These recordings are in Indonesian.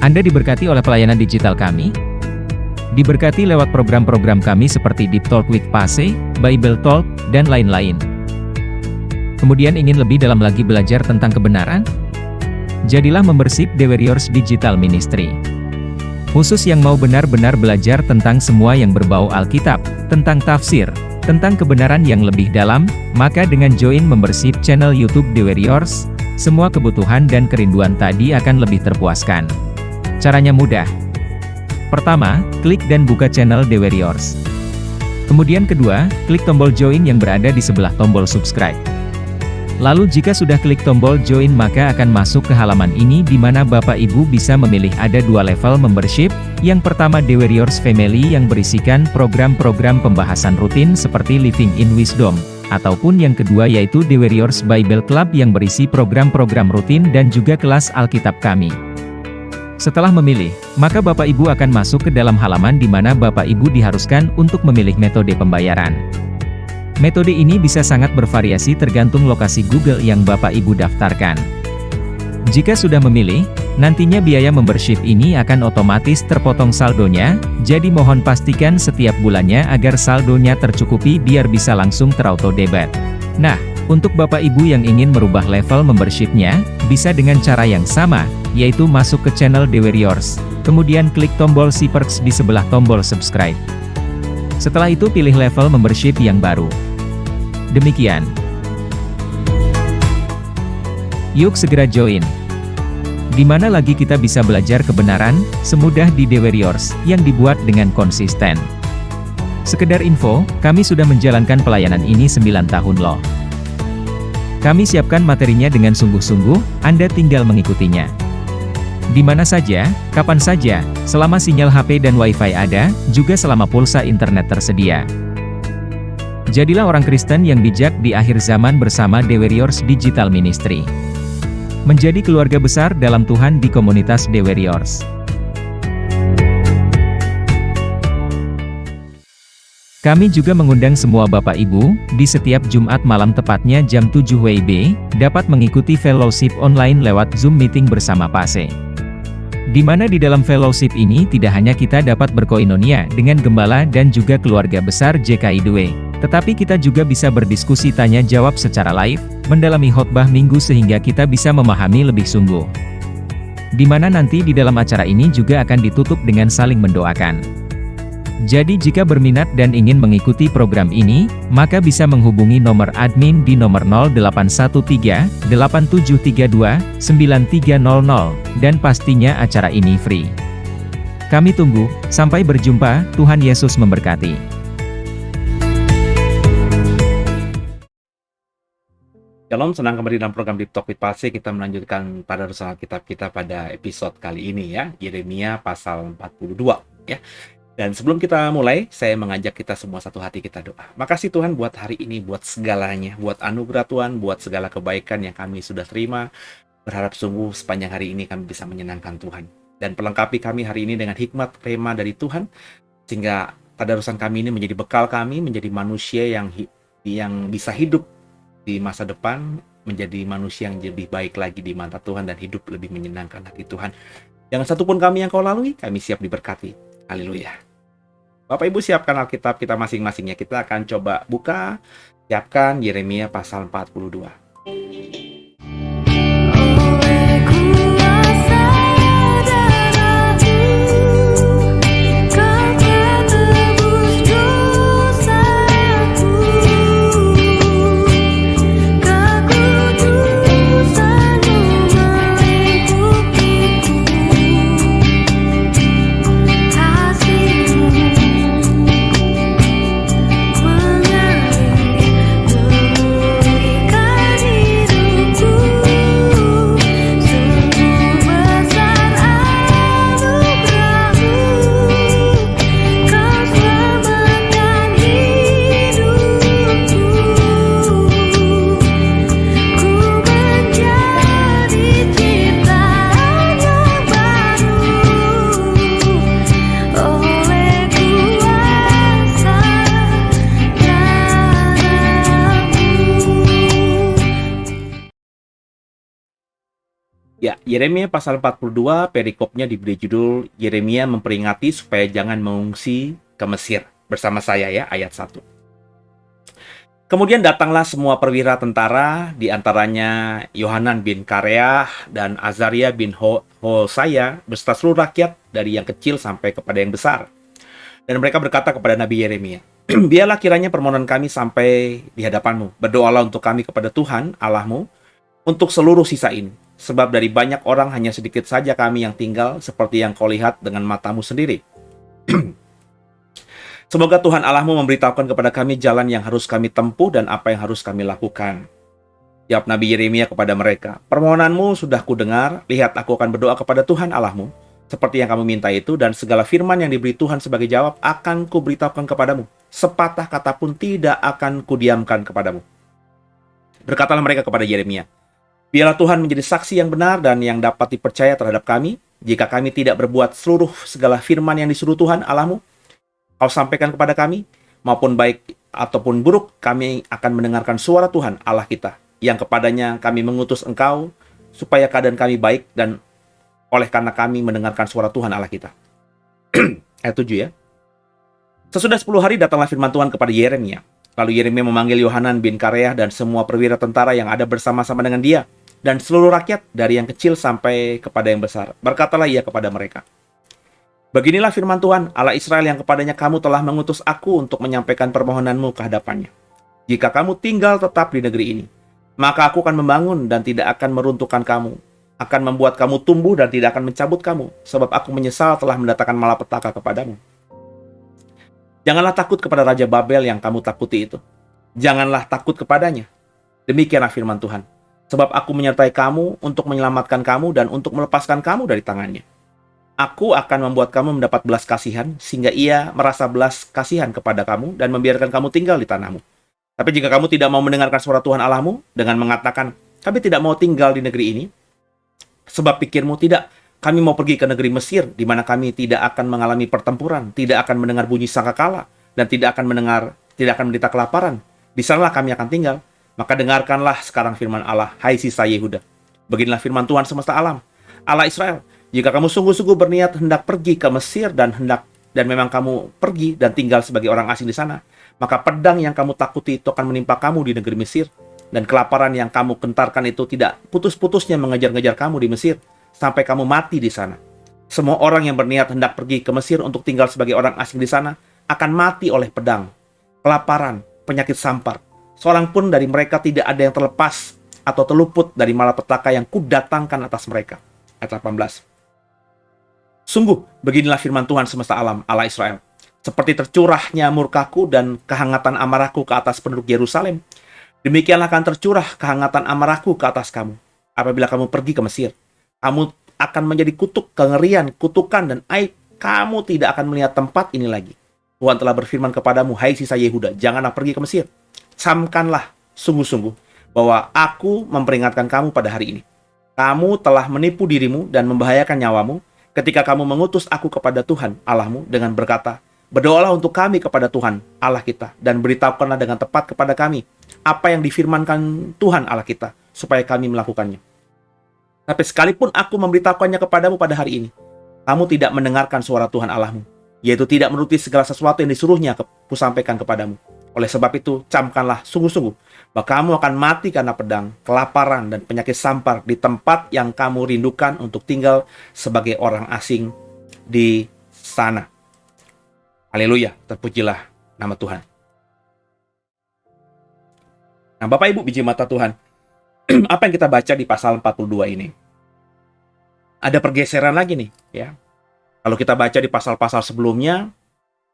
Anda diberkati oleh pelayanan digital kami? Diberkati lewat program-program kami seperti Deep Talk with Pase, Bible Talk, dan lain-lain. Kemudian ingin lebih dalam lagi belajar tentang kebenaran? Jadilah membership The Warriors Digital Ministry. Khusus yang mau benar-benar belajar tentang semua yang berbau Alkitab, tentang tafsir, tentang kebenaran yang lebih dalam, maka dengan join membership channel YouTube The Warriors, semua kebutuhan dan kerinduan tadi akan lebih terpuaskan. Caranya mudah. Pertama, klik dan buka channel The Warriors. Kemudian kedua, klik tombol join yang berada di sebelah tombol subscribe. Lalu jika sudah klik tombol join maka akan masuk ke halaman ini di mana Bapak Ibu bisa memilih ada dua level membership. Yang pertama The Warriors Family yang berisikan program-program pembahasan rutin seperti Living in Wisdom. Ataupun yang kedua yaitu The Warriors Bible Club yang berisi program-program rutin dan juga kelas Alkitab kami. Setelah memilih, maka Bapak Ibu akan masuk ke dalam halaman di mana Bapak Ibu diharuskan untuk memilih metode pembayaran. Metode ini bisa sangat bervariasi tergantung lokasi Google yang Bapak Ibu daftarkan. Jika sudah memilih, nantinya biaya membership ini akan otomatis terpotong saldonya, jadi mohon pastikan setiap bulannya agar saldonya tercukupi biar bisa langsung terauto debit. Nah, untuk Bapak Ibu yang ingin merubah level membershipnya, bisa dengan cara yang sama, yaitu masuk ke channel The Warriors, kemudian klik tombol si perks di sebelah tombol subscribe. Setelah itu pilih level membership yang baru. Demikian. Yuk segera join. Di mana lagi kita bisa belajar kebenaran, semudah di The Warriors, yang dibuat dengan konsisten. Sekedar info, kami sudah menjalankan pelayanan ini 9 tahun loh. Kami siapkan materinya dengan sungguh-sungguh, Anda tinggal mengikutinya. Di mana saja, kapan saja, selama sinyal HP dan Wi-Fi ada, juga selama pulsa internet tersedia. Jadilah orang Kristen yang bijak di akhir zaman bersama The Warriors Digital Ministry. Menjadi keluarga besar dalam Tuhan di komunitas The Warriors. Kami juga mengundang semua Bapak Ibu, di setiap Jumat malam tepatnya jam 7 WIB, dapat mengikuti fellowship online lewat Zoom meeting bersama Pase. Di mana di dalam fellowship ini tidak hanya kita dapat berkoinonia dengan gembala dan juga keluarga besar JKI2, tetapi kita juga bisa berdiskusi tanya jawab secara live, mendalami khotbah minggu sehingga kita bisa memahami lebih sungguh. Di mana nanti di dalam acara ini juga akan ditutup dengan saling mendoakan. Jadi jika berminat dan ingin mengikuti program ini, maka bisa menghubungi nomor admin di nomor 0813 8732 9300, dan pastinya acara ini free. Kami tunggu, sampai berjumpa, Tuhan Yesus memberkati. Shalom, senang kembali dalam program Deep Talk with Pase. Kita melanjutkan pada usaha kitab kita pada episode kali ini ya, Yeremia pasal 42 ya. Dan sebelum kita mulai, saya mengajak kita semua satu hati kita doa. Makasih Tuhan buat hari ini, buat segalanya, buat anugerah Tuhan, buat segala kebaikan yang kami sudah terima. Berharap sungguh sepanjang hari ini kami bisa menyenangkan Tuhan. Dan pelengkapi kami hari ini dengan hikmat rema dari Tuhan, sehingga tadarusan kami ini menjadi bekal kami, menjadi manusia yang bisa hidup di masa depan, menjadi manusia yang lebih baik lagi di mata Tuhan, dan hidup lebih menyenangkan hati Tuhan. Jangan satupun kami yang kau lalui, kami siap diberkati. Haleluya. Bapak Ibu siapkan Alkitab kita masing-masingnya. Kita akan coba buka, siapkan Yeremia pasal 42. Mengalir, memulihkan hidup. Ya, Yeremia pasal 42 perikopnya diberi judul Yeremia memperingati supaya jangan mengungsi ke Mesir. Bersama saya ya, ayat 1. Kemudian datanglah semua perwira tentara, di antaranya Yohanan bin Kareah dan Azaria bin Hosaya, beserta seluruh rakyat dari yang kecil sampai kepada yang besar. Dan mereka berkata kepada Nabi Yeremia, biarlah kiranya permohonan kami sampai di hadapanmu. Berdoalah untuk kami kepada Tuhan Allahmu untuk seluruh sisa ini. Sebab dari banyak orang hanya sedikit saja kami yang tinggal, seperti yang kau lihat dengan matamu sendiri. Semoga Tuhan Allahmu memberitahukan kepada kami jalan yang harus kami tempuh dan apa yang harus kami lakukan. Jawab Nabi Yeremia kepada mereka, permohonanmu sudah kudengar, lihat aku akan berdoa kepada Tuhan Allahmu, seperti yang kamu minta itu, dan segala firman yang diberi Tuhan sebagai jawab akan kuberitahukan kepadamu. Sepatah kata pun tidak akan kudiamkan kepadamu. Berkatalah mereka kepada Yeremia, biarlah Tuhan menjadi saksi yang benar dan yang dapat dipercaya terhadap kami, jika kami tidak berbuat seluruh segala firman yang disuruh Tuhan Allahmu, kau sampaikan kepada kami, maupun baik ataupun buruk, kami akan mendengarkan suara Tuhan Allah kita, yang kepadanya kami mengutus engkau, supaya keadaan kami baik, dan oleh karena kami mendengarkan suara Tuhan Allah kita. Ayat 7 ya. Sesudah 10 hari datanglah firman Tuhan kepada Yeremia. Lalu Yeremia memanggil Yohanan bin Kareah dan semua perwira tentara yang ada bersama-sama dengan dia, dan seluruh rakyat dari yang kecil sampai kepada yang besar. Berkatalah ia kepada mereka, beginilah firman Tuhan, Allah Israel yang kepadanya kamu telah mengutus aku untuk menyampaikan permohonanmu ke hadapannya. Jika kamu tinggal tetap di negeri ini, maka aku akan membangun dan tidak akan meruntuhkan kamu, akan membuat kamu tumbuh dan tidak akan mencabut kamu, sebab aku menyesal telah mendatangkan malapetaka kepadamu. Janganlah takut kepada Raja Babel yang kamu takuti itu. Janganlah takut kepadanya. Demikianlah firman Tuhan. Sebab aku menyertai kamu untuk menyelamatkan kamu dan untuk melepaskan kamu dari tangannya. Aku akan membuat kamu mendapat belas kasihan, sehingga ia merasa belas kasihan kepada kamu dan membiarkan kamu tinggal di tanahmu. Tapi jika kamu tidak mau mendengarkan suara Tuhan Allahmu dengan mengatakan, kami tidak mau tinggal di negeri ini, sebab pikirmu tidak, kami mau pergi ke negeri Mesir, di mana kami tidak akan mengalami pertempuran, tidak akan mendengar bunyi sangkakala, dan tidak akan menderita kelaparan. Di sanalah kami akan tinggal. Maka dengarkanlah sekarang firman Allah, hai sisa Yehuda. Beginilah firman Tuhan semesta alam, Allah Israel. Jika kamu sungguh-sungguh berniat hendak pergi ke Mesir dan memang kamu pergi dan tinggal sebagai orang asing di sana, maka pedang yang kamu takuti itu akan menimpa kamu di negeri Mesir, dan kelaparan yang kamu kentarkan itu tidak putus-putusnya mengejar-ngejar kamu di Mesir sampai kamu mati di sana. Semua orang yang berniat hendak pergi ke Mesir untuk tinggal sebagai orang asing di sana akan mati oleh pedang, kelaparan, penyakit sampar. Seorang pun dari mereka tidak ada yang terlepas atau terluput dari malapetaka yang kudatangkan atas mereka. Ayat 18. Sungguh, beginilah firman Tuhan semesta alam, Allah Israel. Seperti tercurahnya murkaku dan kehangatan amarahku ke atas penduduk Yerusalem, demikianlah akan tercurah kehangatan amarahku ke atas kamu. Apabila kamu pergi ke Mesir, kamu akan menjadi kutuk, kengerian, kutukan, dan aib. Kamu tidak akan melihat tempat ini lagi. Tuhan telah berfirman kepadamu, hai sisa Yehuda, janganlah pergi ke Mesir. Camkanlah sungguh-sungguh bahwa aku memperingatkan kamu pada hari ini. Kamu telah menipu dirimu dan membahayakan nyawamu, ketika kamu mengutus aku kepada Tuhan Allahmu dengan berkata, berdoalah untuk kami kepada Tuhan Allah kita, dan beritahukanlah dengan tepat kepada kami apa yang difirmankan Tuhan Allah kita, supaya kami melakukannya. Tapi sekalipun aku memberitahukannya kepadamu pada hari ini, kamu tidak mendengarkan suara Tuhan Allahmu, yaitu tidak menuruti segala sesuatu yang disuruhnya kusampaikan kepadamu. Oleh sebab itu, camkanlah sungguh-sungguh bahwa kamu akan mati karena pedang, kelaparan, dan penyakit sampar di tempat yang kamu rindukan untuk tinggal sebagai orang asing di sana. Haleluya, terpujilah nama Tuhan. Nah, Bapak Ibu biji mata Tuhan, apa yang kita baca di pasal 42 ini? Ada pergeseran lagi nih, ya. Kalau kita baca di pasal-pasal sebelumnya,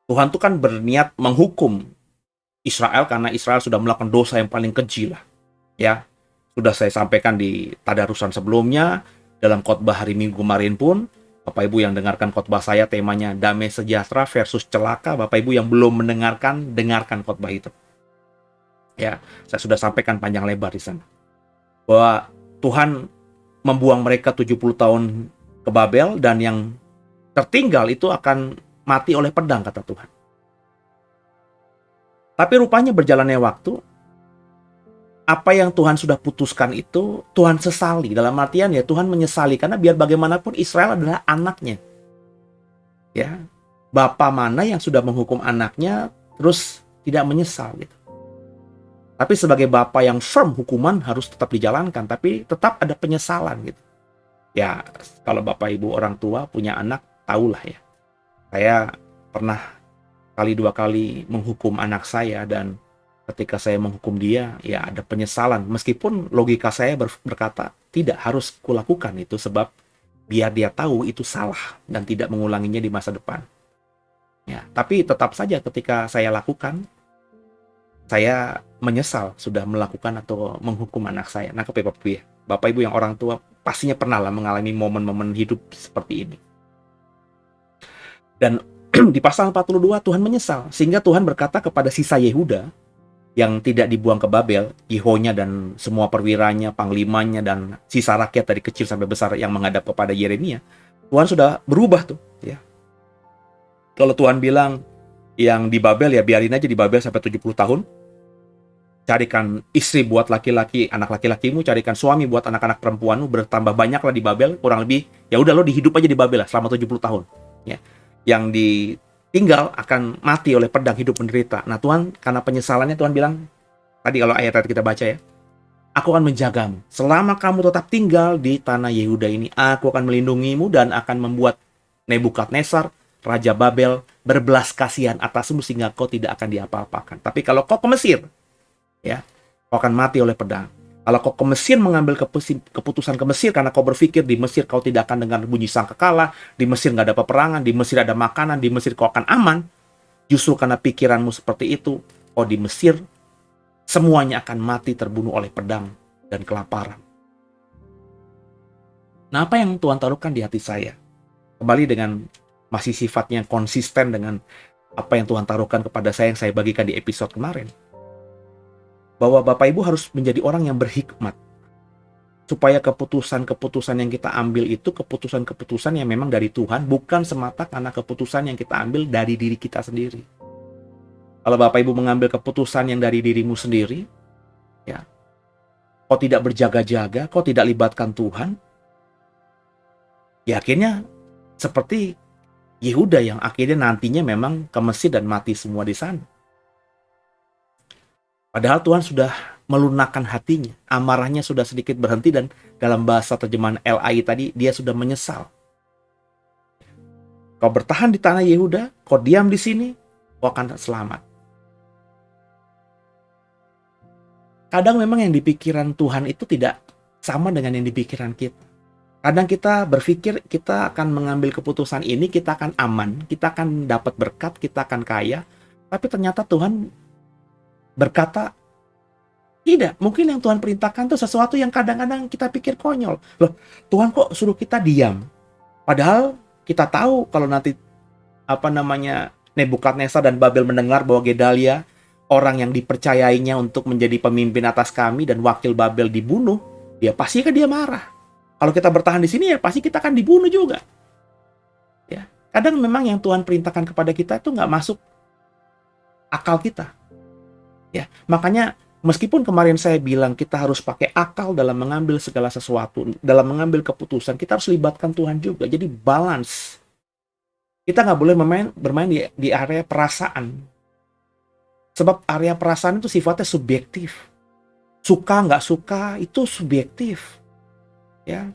Tuhan tuh kan berniat menghukum Israel karena Israel sudah melakukan dosa yang paling keji lah. Ya, sudah saya sampaikan di tadarusan sebelumnya, dalam khotbah hari Minggu kemarin pun, Bapak Ibu yang dengarkan khotbah saya temanya damai sejahtera versus celaka, Bapak Ibu yang belum mendengarkan, dengarkan khotbah itu. Ya, saya sudah sampaikan panjang lebar di sana. Bahwa Tuhan membuang mereka 70 tahun ke Babel, dan yang tertinggal itu akan mati oleh pedang, kata Tuhan. Tapi rupanya berjalannya waktu, apa yang Tuhan sudah putuskan itu Tuhan sesali. Dalam artian ya Tuhan menyesali, karena biar bagaimanapun Israel adalah anaknya. Ya, Bapa mana yang sudah menghukum anaknya terus tidak menyesal gitu. Tapi sebagai bapa yang firm, hukuman harus tetap dijalankan, tapi tetap ada penyesalan gitu. Ya, kalau bapak ibu orang tua punya anak, tahulah ya. Saya pernah kali dua kali menghukum anak saya, dan ketika saya menghukum dia, ya ada penyesalan. Meskipun logika saya berkata, tidak harus kulakukan itu, sebab biar dia tahu itu salah dan tidak mengulanginya di masa depan. Ya, tapi tetap saja ketika saya lakukan, saya menyesal sudah melakukan atau menghukum anak saya. Nah, Bapak Ibu yang orang tua pastinya pernah lah mengalami momen-momen hidup seperti ini. Dan di pasal 42 Tuhan menyesal, sehingga Tuhan berkata kepada sisa Yehuda yang tidak dibuang ke Babel, Yehonya dan semua perwiranya, panglimanya, dan sisa rakyat dari kecil sampai besar yang menghadap kepada Yeremia, Tuhan sudah berubah tuh. Ya. Kalau Tuhan bilang yang di Babel ya biarin aja di Babel sampai 70 tahun, carikan istri buat laki-laki, anak laki-lakimu, carikan suami buat anak-anak perempuanmu, bertambah banyaklah di Babel, kurang lebih ya udah lo dihidup aja di Babel lah selama 70 tahun. Ya. Yang ditinggal akan mati oleh pedang, hidup menderita. Nah Tuhan, karena penyesalannya Tuhan bilang, tadi kalau ayat kita baca ya, aku akan menjagamu. Selama kamu tetap tinggal di tanah Yehuda ini, aku akan melindungimu dan akan membuat Nebukadnezar, Raja Babel, berbelas kasihan atasmu sehingga kau tidak akan diapa-apakan. Tapi kalau kau ke Mesir, ya, kau akan mati oleh pedang. Kalau kau ke Mesir mengambil keputusan ke Mesir karena kau berpikir di Mesir kau tidak akan dengar bunyi sangkakala, di Mesir nggak ada peperangan, di Mesir ada makanan, di Mesir kau akan aman. Justru karena pikiranmu seperti itu, kau di Mesir semuanya akan mati terbunuh oleh pedang dan kelaparan. Nah, apa yang Tuhan taruhkan di hati saya? Kembali dengan masih sifatnya konsisten dengan apa yang Tuhan taruhkan kepada saya yang saya bagikan di episode kemarin. Bahwa Bapak Ibu harus menjadi orang yang berhikmat. Supaya keputusan-keputusan yang kita ambil itu keputusan-keputusan yang memang dari Tuhan, bukan semata karena keputusan yang kita ambil dari diri kita sendiri. Kalau Bapak Ibu mengambil keputusan yang dari dirimu sendiri, ya, kau tidak berjaga-jaga, kau tidak libatkan Tuhan, ya akhirnya seperti Yehuda yang akhirnya nantinya memang ke Mesir dan mati semua di sana. Padahal Tuhan sudah melunakkan hatinya, amarahnya sudah sedikit berhenti, dan dalam bahasa terjemahan LAI tadi, dia sudah menyesal. Kau bertahan di tanah Yehuda, kau diam di sini, kau akan selamat. Kadang memang yang dipikiran Tuhan itu tidak sama dengan yang dipikiran kita. Kadang kita berpikir kita akan mengambil keputusan ini, kita akan aman, kita akan dapat berkat, kita akan kaya, tapi ternyata Tuhan berkata, tidak, mungkin yang Tuhan perintahkan itu sesuatu yang kadang-kadang kita pikir konyol. Loh, Tuhan kok suruh kita diam? Padahal kita tahu kalau nanti Nebukadnezar dan Babel mendengar bahwa Gedalia, orang yang dipercayainya untuk menjadi pemimpin atas kami, dan wakil Babel dibunuh, ya pasti kan dia marah. Kalau kita bertahan di sini ya pasti kita akan dibunuh juga. Ya, kadang memang yang Tuhan perintahkan kepada kita itu nggak masuk akal kita. Ya, makanya meskipun kemarin saya bilang kita harus pakai akal dalam mengambil segala sesuatu, dalam mengambil keputusan, kita harus libatkan Tuhan juga. Jadi balance. Kita nggak boleh bermain di area perasaan. Sebab area perasaan itu sifatnya subjektif. Suka nggak suka itu subjektif. Ya.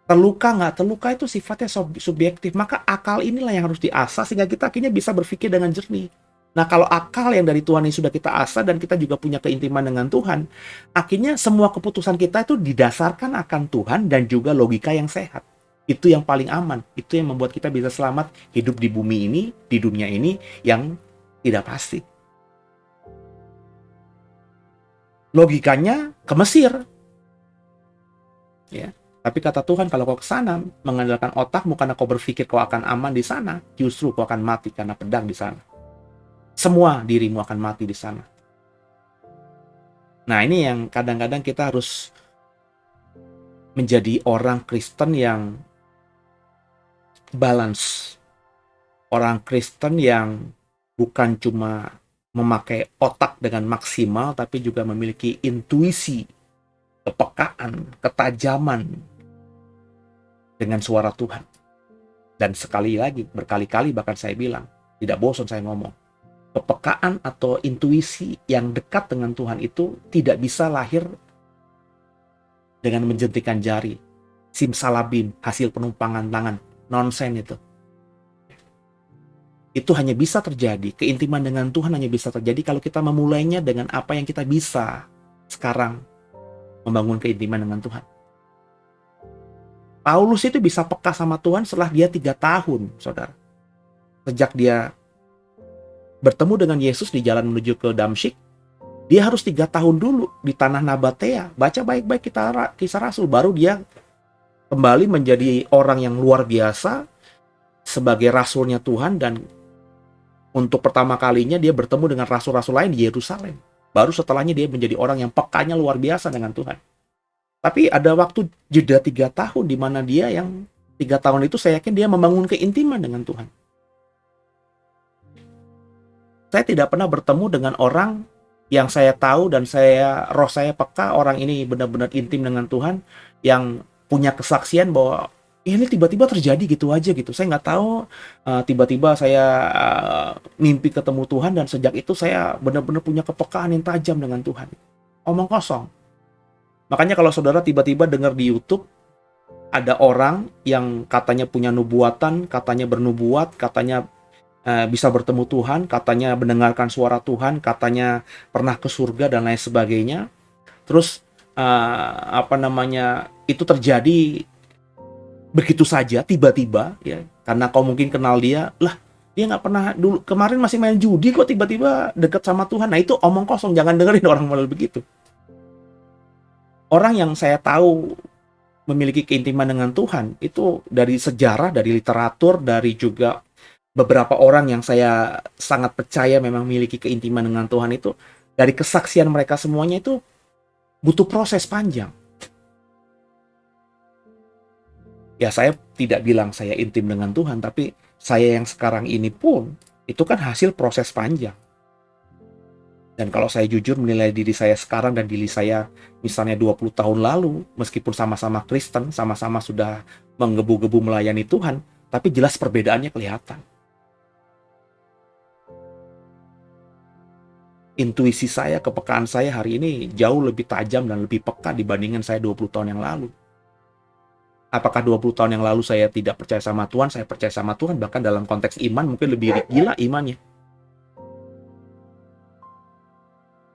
Terluka nggak terluka itu sifatnya subjektif. Maka akal inilah yang harus diasah sehingga kita akhirnya bisa berpikir dengan jernih. Nah, kalau akal yang dari Tuhan ini sudah kita asah dan kita juga punya keintiman dengan Tuhan, akhirnya semua keputusan kita itu didasarkan akan Tuhan dan juga logika yang sehat. Itu yang paling aman. Itu yang membuat kita bisa selamat hidup di bumi ini, di dunia ini yang tidak pasti. Logikanya ke Mesir. Ya. Tapi kata Tuhan, kalau kau ke sana mengandalkan otakmu karena kau berpikir kau akan aman di sana, justru kau akan mati karena pedang di sana. Semua dirimu akan mati di sana. Nah, ini yang kadang-kadang kita harus menjadi orang Kristen yang balance. Orang Kristen yang bukan cuma memakai otak dengan maksimal, tapi juga memiliki intuisi, kepekaan, ketajaman dengan suara Tuhan. Dan sekali lagi, berkali-kali bahkan saya bilang, tidak bosan saya ngomong, kepekaan atau intuisi yang dekat dengan Tuhan itu tidak bisa lahir dengan menjentikan jari, simsalabim, hasil penumpangan tangan, nonsen itu. Itu hanya bisa terjadi, keintiman dengan Tuhan hanya bisa terjadi kalau kita memulainya dengan apa yang kita bisa sekarang, membangun keintiman dengan Tuhan. Paulus itu bisa peka sama Tuhan setelah dia 3 tahun, saudara. Sejak dia bertemu dengan Yesus di jalan menuju ke Damsyik, dia harus 3 tahun dulu di tanah Nabatea. Baca baik-baik Kisah Rasul, baru dia kembali menjadi orang yang luar biasa sebagai rasulnya Tuhan, dan untuk pertama kalinya dia bertemu dengan rasul-rasul lain di Yerusalem. Baru setelahnya dia menjadi orang yang pekanya luar biasa dengan Tuhan. Tapi ada waktu jeda 3 tahun di mana dia yang 3 tahun itu saya yakin dia membangun keintiman dengan Tuhan. Saya tidak pernah bertemu dengan orang yang saya tahu dan roh saya peka, orang ini benar-benar intim dengan Tuhan, yang punya kesaksian bahwa ini tiba-tiba terjadi gitu aja gitu. Saya nggak tahu, tiba-tiba saya mimpi ketemu Tuhan dan sejak itu saya benar-benar punya kepekaan yang tajam dengan Tuhan. Omong kosong. Makanya kalau saudara tiba-tiba dengar di YouTube ada orang yang katanya punya nubuatan, katanya bernubuat, katanya bisa bertemu Tuhan, katanya mendengarkan suara Tuhan, katanya pernah ke surga dan lain sebagainya. Terus itu terjadi begitu saja tiba-tiba, ya, karena kau mungkin kenal dia, lah dia nggak pernah dulu, kemarin masih main judi kok tiba-tiba deket sama Tuhan. Nah itu omong kosong, jangan dengerin orang model begitu. Orang yang saya tahu memiliki keintiman dengan Tuhan itu dari sejarah, dari literatur, dari juga beberapa orang yang saya sangat percaya memang memiliki keintiman dengan Tuhan itu, dari kesaksian mereka semuanya itu butuh proses panjang. Ya saya tidak bilang saya intim dengan Tuhan, tapi saya yang sekarang ini pun itu kan hasil proses panjang. Dan kalau saya jujur menilai diri saya sekarang dan diri saya misalnya 20 tahun lalu, meskipun sama-sama Kristen, sama-sama sudah menggebu-gebu melayani Tuhan, tapi jelas perbedaannya kelihatan. Intuisi saya, kepekaan saya hari ini jauh lebih tajam dan lebih peka dibandingkan saya 20 tahun yang lalu. Apakah 20 tahun yang lalu saya tidak percaya sama Tuhan? Saya percaya sama Tuhan, bahkan dalam konteks iman mungkin lebih gila imannya.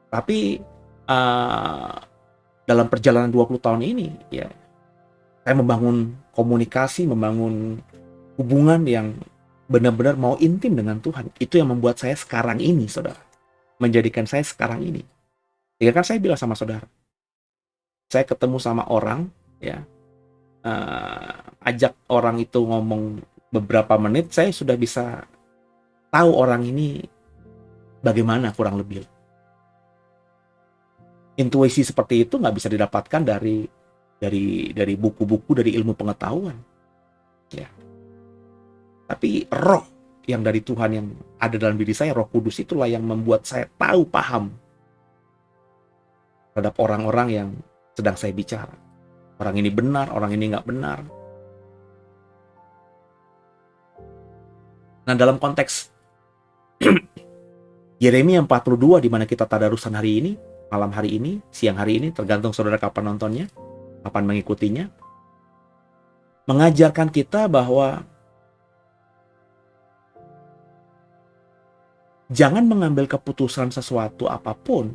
Tapi dalam perjalanan 20 tahun ini, ya, saya membangun komunikasi, membangun hubungan yang benar-benar mau intim dengan Tuhan. Itu yang membuat saya sekarang ini, saudara. Menjadikan saya sekarang ini. Ya kan saya bilang sama saudara, saya ketemu sama orang, ya, ajak orang itu ngomong beberapa menit, saya sudah bisa tahu orang ini bagaimana kurang lebih. Intuisi seperti itu nggak bisa didapatkan dari buku-buku, dari ilmu pengetahuan, ya. Tapi roh yang dari Tuhan yang ada dalam diri saya, Roh Kudus, itulah yang membuat saya tahu, paham terhadap orang-orang yang sedang saya bicara. Orang ini benar, orang ini nggak benar. Nah, dalam konteks Yeremia 42 di mana kita tadarusan hari ini, malam hari ini, siang hari ini, tergantung saudara kapan nontonnya, kapan mengikutinya, mengajarkan kita bahwa jangan mengambil keputusan sesuatu apapun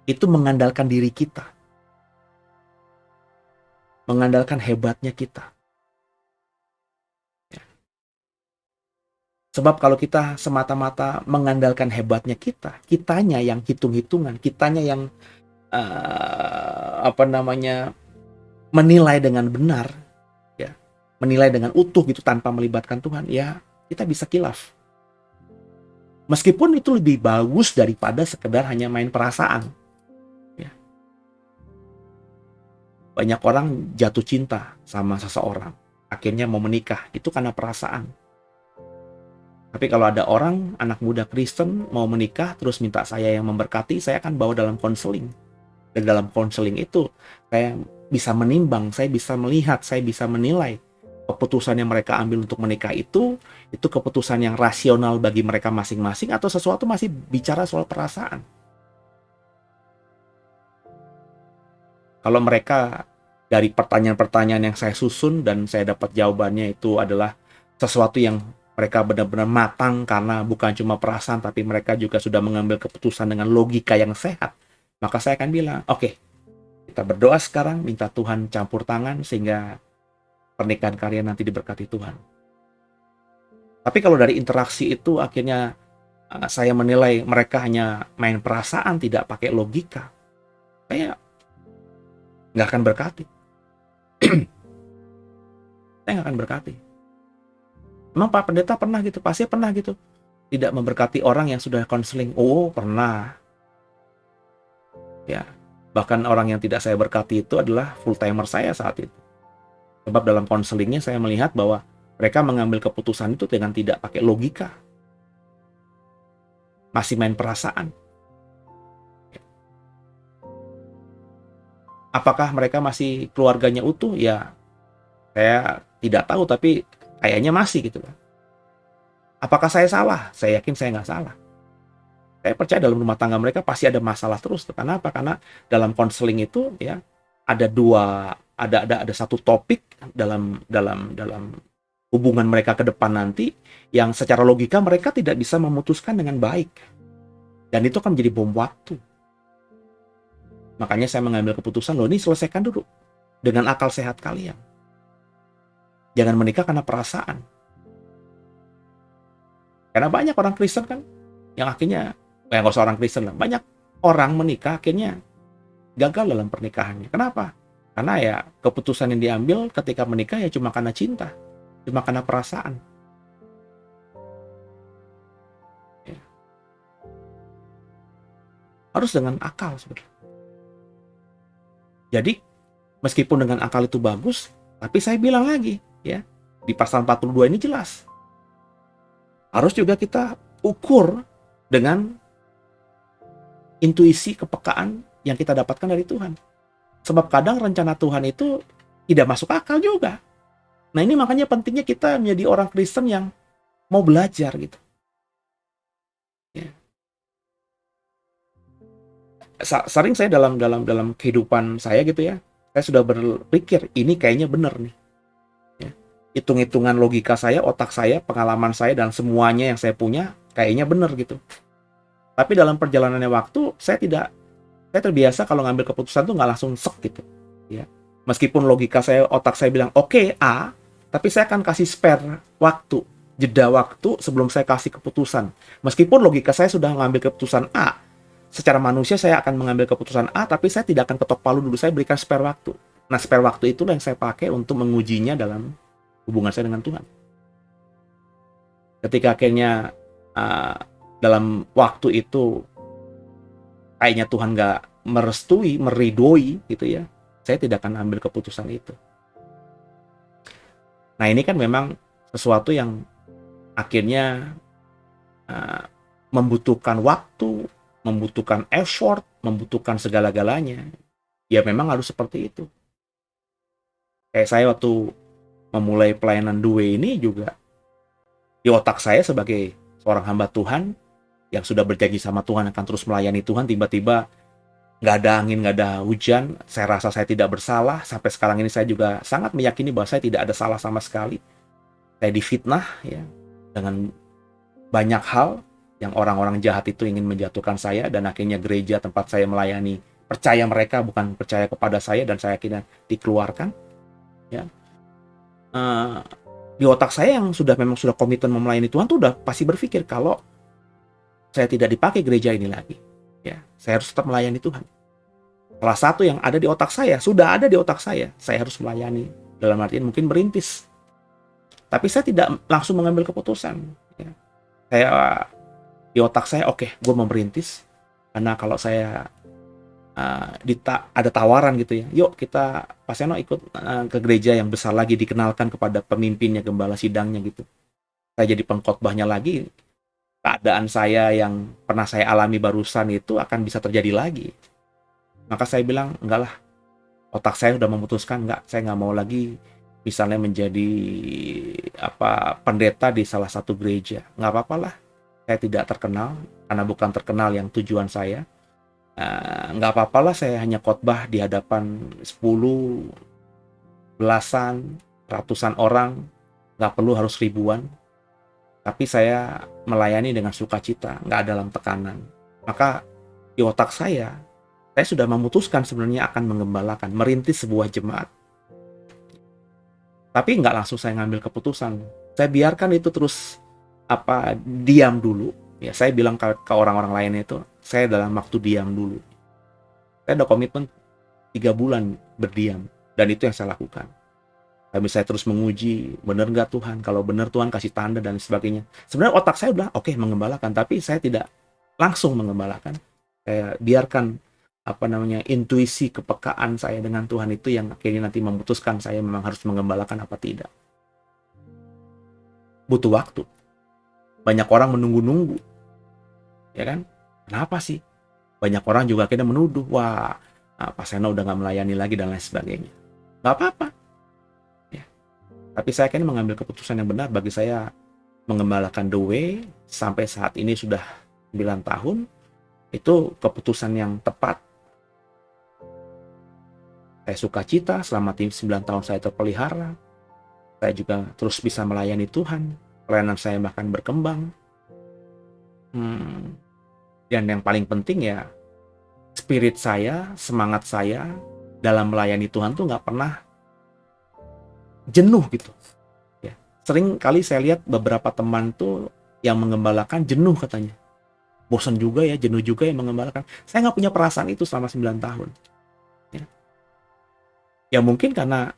itu mengandalkan diri kita, mengandalkan hebatnya kita. Sebab kalau kita semata-mata mengandalkan hebatnya kita, kitanya yang hitung-hitungan, kitanya yang menilai dengan benar, ya, menilai dengan utuh gitu tanpa melibatkan Tuhan, ya kita bisa kilaf. Meskipun itu lebih bagus daripada sekedar hanya main perasaan. Ya. Banyak orang jatuh cinta sama seseorang, akhirnya mau menikah, itu karena perasaan. Tapi kalau ada orang, anak muda Kristen mau menikah, terus minta saya yang memberkati, saya akan bawa dalam konseling. Dan dalam konseling itu, saya bisa menimbang, saya bisa melihat, saya bisa menilai keputusan yang mereka ambil untuk menikah itu keputusan yang rasional bagi mereka masing-masing, atau sesuatu masih bicara soal perasaan. Kalau mereka dari pertanyaan-pertanyaan yang saya susun dan saya dapat jawabannya itu adalah sesuatu yang mereka benar-benar matang karena bukan cuma perasaan, tapi mereka juga sudah mengambil keputusan dengan logika yang sehat, maka saya akan bilang, oke, kita berdoa sekarang, minta Tuhan campur tangan sehingga pernikahan kalian nanti diberkati Tuhan. Tapi kalau dari interaksi itu akhirnya saya menilai mereka hanya main perasaan, tidak pakai logika, saya nggak akan berkati. Saya nggak akan berkati. Emang Pak Pendeta pernah gitu? Pasti pernah gitu. Tidak memberkati orang yang sudah konseling. Oh, pernah. Ya, bahkan orang yang tidak saya berkati itu adalah full timer saya saat itu. Sebab dalam konselingnya saya melihat bahwa mereka mengambil keputusan itu dengan tidak pakai logika. Masih main perasaan. Apakah mereka masih keluarganya utuh? Ya, saya tidak tahu, tapi kayaknya masih gitu kan. Apakah saya salah? Saya yakin saya nggak salah. Saya percaya dalam rumah tangga mereka pasti ada masalah terus. Kenapa? Karena dalam konseling itu ya ada satu topik dalam hubungan mereka ke depan nanti yang secara logika mereka tidak bisa memutuskan dengan baik. Dan itu akan menjadi bom waktu. Makanya saya mengambil keputusan, loh ini selesaikan dulu dengan akal sehat kalian. Jangan menikah karena perasaan. Karena banyak orang Kristen kan yang akhirnya, nggak usah orang Kristen lah, banyak orang menikah akhirnya gagal dalam pernikahannya. Kenapa? Karena ya keputusan yang diambil ketika menikah ya cuma karena cinta, cuma karena perasaan. Ya. Harus dengan akal sebenarnya. Jadi meskipun dengan akal itu bagus, tapi saya bilang lagi ya, di pasal 42 ini jelas. Harus juga kita ukur dengan intuisi, kepekaan yang kita dapatkan dari Tuhan. Sebab kadang rencana Tuhan itu tidak masuk akal juga. Nah ini makanya pentingnya kita menjadi orang Kristen yang mau belajar gitu. Ya. Sering saya dalam kehidupan saya gitu ya, saya sudah berpikir ini kayaknya benar nih. Ya. Hitung-hitungan logika saya, otak saya, pengalaman saya dan semuanya yang saya punya kayaknya benar gitu. Tapi dalam perjalanannya waktu saya terbiasa kalau ngambil keputusan tuh nggak langsung sek gitu. Ya. Meskipun logika saya, otak saya bilang oke, A, tapi saya akan kasih spare waktu, jeda waktu sebelum saya kasih keputusan. Meskipun logika saya sudah mengambil keputusan A, secara manusia saya akan mengambil keputusan A, tapi saya tidak akan ketok palu dulu, saya berikan spare waktu. Nah, spare waktu itulah yang saya pakai untuk mengujinya dalam hubungan saya dengan Tuhan. Ketika akhirnya dalam waktu itu kayaknya Tuhan nggak merestui, meridoi gitu ya, saya tidak akan ambil keputusan itu. Nah ini kan memang sesuatu yang akhirnya membutuhkan waktu, membutuhkan effort, membutuhkan segala-galanya. Ya memang harus seperti itu. Kayak saya waktu memulai pelayanan Due ini juga, di otak saya sebagai seorang hamba Tuhan, yang sudah berjanji sama Tuhan akan terus melayani Tuhan, tiba-tiba nggak ada angin, nggak ada hujan, saya rasa saya tidak bersalah. Sampai sekarang ini saya juga sangat meyakini bahwa saya tidak ada salah sama sekali. Saya difitnah ya dengan banyak hal yang orang-orang jahat itu ingin menjatuhkan saya, dan akhirnya gereja tempat saya melayani percaya mereka, bukan percaya kepada saya, dan saya akhirnya dikeluarkan. Ya. Di otak saya yang memang sudah komitmen melayani Tuhan tuh udah pasti berpikir kalau saya tidak dipakai gereja ini lagi, ya saya harus tetap melayani Tuhan. Salah satu yang ada di otak saya, sudah ada di otak saya harus melayani, dalam artian mungkin merintis. Tapi saya tidak langsung mengambil keputusan. Ya. Saya di otak saya, oke, gue mau merintis, karena kalau saya ada tawaran gitu ya, yuk kita Pak Seno ikut ke gereja yang besar lagi, dikenalkan kepada pemimpinnya, gembala sidangnya gitu. saya jadi pengkhotbahnya lagi, keadaan saya yang pernah saya alami barusan itu akan bisa terjadi lagi. Maka saya bilang, enggak lah, otak saya udah memutuskan, enggak, saya nggak mau lagi misalnya menjadi pendeta di salah satu gereja. Nggak apa-apa lah, saya tidak terkenal, karena bukan terkenal yang tujuan saya. Nggak apa-apa lah, saya hanya khotbah di hadapan 10, belasan, ratusan orang, nggak perlu harus ribuan. Tapi saya melayani dengan sukacita, nggak dalam tekanan. Maka di otak saya sudah memutuskan sebenarnya akan mengembalakan, merintis sebuah jemaat. Tapi nggak langsung saya ngambil keputusan. Saya biarkan itu terus diam dulu. Ya, saya bilang ke orang-orang lain itu, saya dalam waktu diam dulu. Saya ada komitmen 3 bulan berdiam, dan itu yang saya lakukan. Tapi saya terus menguji, benar nggak Tuhan? Kalau benar Tuhan kasih tanda dan sebagainya. Sebenarnya otak saya udah oke, mengembalakan, tapi saya tidak langsung mengembalakan. Saya biarkan intuisi kepekaan saya dengan Tuhan itu yang akhirnya nanti memutuskan saya memang harus mengembalakan apa tidak. Butuh waktu. Banyak orang menunggu-nunggu. Ya kan? Kenapa sih? Banyak orang juga akhirnya menuduh, wah, Pak Seno udah nggak melayani lagi dan lain sebagainya. Nggak apa-apa. Ya. Tapi saya akhirnya mengambil keputusan yang benar. Bagi saya, mengembalakan The Way sampai saat ini sudah 9 tahun, itu keputusan yang tepat. Saya sukacita selama 9 tahun saya terpelihara. Saya juga terus bisa melayani Tuhan. Pelayanan saya bahkan berkembang. Dan yang paling penting ya, spirit saya, semangat saya dalam melayani Tuhan tuh nggak pernah jenuh gitu. Ya. Sering kali saya lihat beberapa teman tuh yang mengembalakan jenuh katanya. Bosan juga ya, jenuh juga yang mengembalakan. Saya nggak punya perasaan itu selama 9 tahun. Ya mungkin karena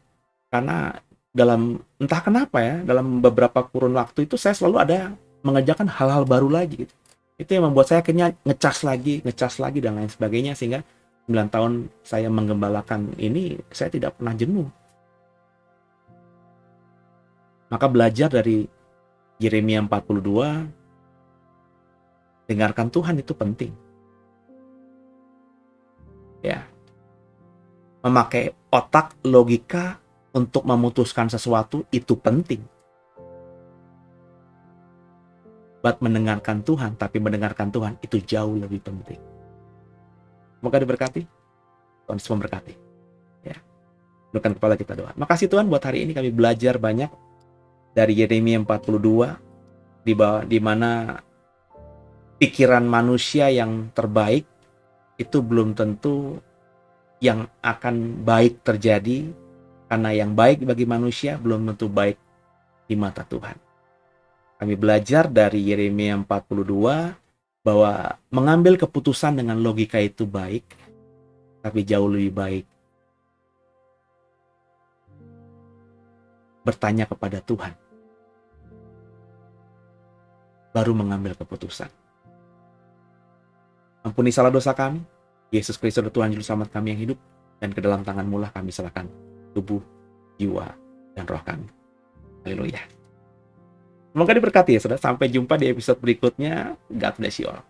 dalam entah kenapa ya, dalam beberapa kurun waktu itu saya selalu ada mengerjakan hal-hal baru lagi gitu. Itu yang membuat saya akhirnya ngecas lagi dan lain sebagainya, sehingga 9 tahun saya menggembalakan ini saya tidak pernah jenuh. Maka belajar dari Yeremia 42, dengarkan Tuhan itu penting. Ya. Memakai otak, logika untuk memutuskan sesuatu itu penting. Buat mendengarkan Tuhan, tapi mendengarkan Tuhan itu jauh lebih penting. Semoga diberkati. Tuhan Yesus memberkati. Ya. Tundukkan kepala kita doa. Makasih Tuhan buat hari ini kami belajar banyak dari Yeremia 42, di mana pikiran manusia yang terbaik itu belum tentu yang akan baik terjadi, karena yang baik bagi manusia belum tentu baik di mata Tuhan. Kami belajar dari Yeremia 42 bahwa mengambil keputusan dengan logika itu baik, tapi jauh lebih baik bertanya kepada Tuhan, baru mengambil keputusan. Ampuni salah dosa kami, Yesus Kristus Tuhan Juru Selamat kami yang hidup, dan ke dalam tangan-Mu lah kami serahkan tubuh, jiwa, dan roh kami. Haleluya. Semoga diberkati ya saudara. Sampai jumpa di episode berikutnya. God bless you all.